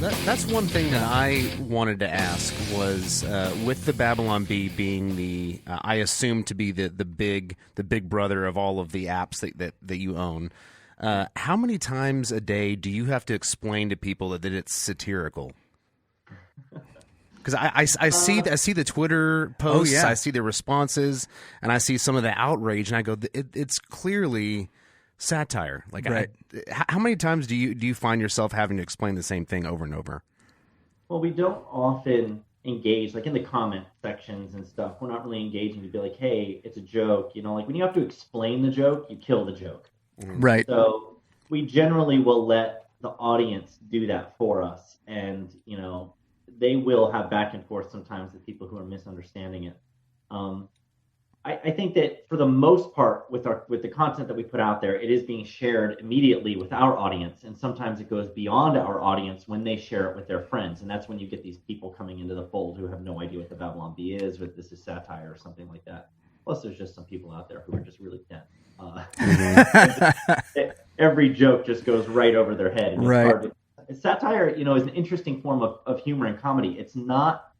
That's one thing that I wanted to ask was with the Babylon Bee being the I assume to be the big brother of all of the apps that you own. How many times a day do you have to explain to people that it's satirical? Because I see the Twitter posts, I see the responses, and I see some of the outrage, and I go, it's clearly satire. Like, right. How many times do you find yourself having to explain the same thing over and over? Well, we don't often engage, like in the comment sections and stuff. We're not really engaging to be like, hey, it's a joke. Like when you have to explain the joke, you kill the joke. Right. So we generally will let the audience do that for us, and they will have back and forth sometimes with people who are misunderstanding it. I think that for the most part, with the content that we put out there, it is being shared immediately with our audience, and sometimes it goes beyond our audience when they share it with their friends, and that's when you get these people coming into the fold who have no idea what the Babylon Bee is, or this is satire or something like that. Plus, there's just some people out there who are just really dense. Every joke just goes right over their head. And right. Satire, is an interesting form of humor and comedy. It's not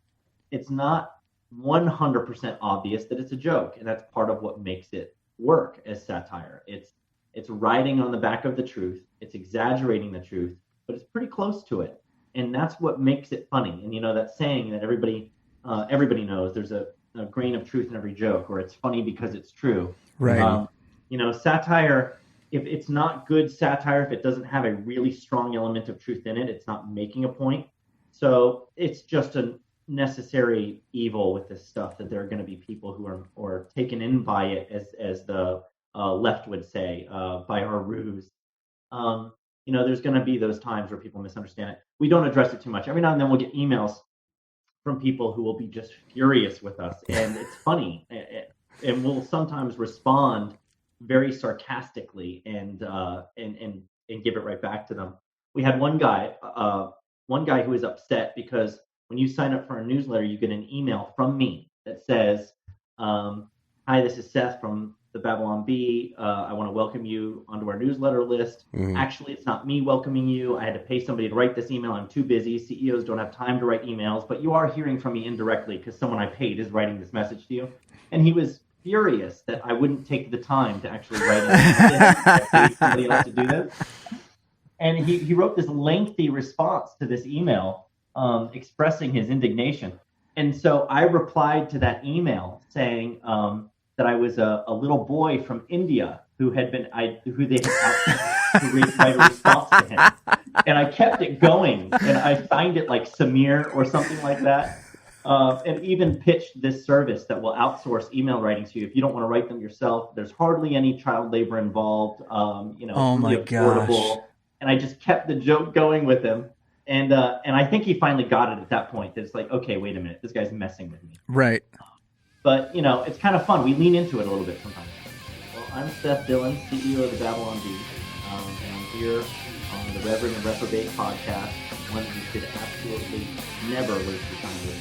100% obvious that it's a joke, and that's part of what makes it work as satire. It's riding on the back of the truth. It's exaggerating the truth, but it's pretty close to it, and that's what makes it funny. And that saying that everybody knows, there's a grain of truth in every joke, or it's funny because it's true. Right. Satire, if it's not good satire, if it doesn't have a really strong element of truth in it, it's not making a point. So it's just a necessary evil with this stuff, that there are going to be people who are taken in by it, as the left would say, by our ruse. There's going to be those times where people misunderstand it. We don't address it too much. Every now and then we'll get emails from people who will be just furious with us, and it's funny, and we'll sometimes respond very sarcastically and give it right back to them. We had one guy who was upset because when you sign up for our newsletter, you get an email from me that says, hi, this is Seth from the Babylon Bee. I want to welcome you onto our newsletter list. Mm-hmm. Actually, it's not me welcoming you. I had to pay somebody to write this email. I'm too busy. CEOs don't have time to write emails, but you are hearing from me indirectly because someone I paid is writing this message to you. And he was furious that I wouldn't take the time to actually write it. I paid somebody else to do this. And he wrote this lengthy response to this email, expressing his indignation. And so I replied to that email saying that I was a little boy from India who they had asked to write a response to him. And I kept it going, and I signed it like Samir or something like that. And even pitched this service that will outsource email writing to you if you don't want to write them yourself. There's hardly any child labor involved. Oh my affordable. Gosh. And I just kept the joke going with him. And I think he finally got it at that point. That it's like, okay, wait a minute, this guy's messing with me. Right. But, it's kind of fun. We lean into it a little bit sometimes. Well, I'm Seth Dillon, CEO of the Babylon Bee, and I'm here on the Reverend and Reprobate podcast, one that you should absolutely never waste your time with.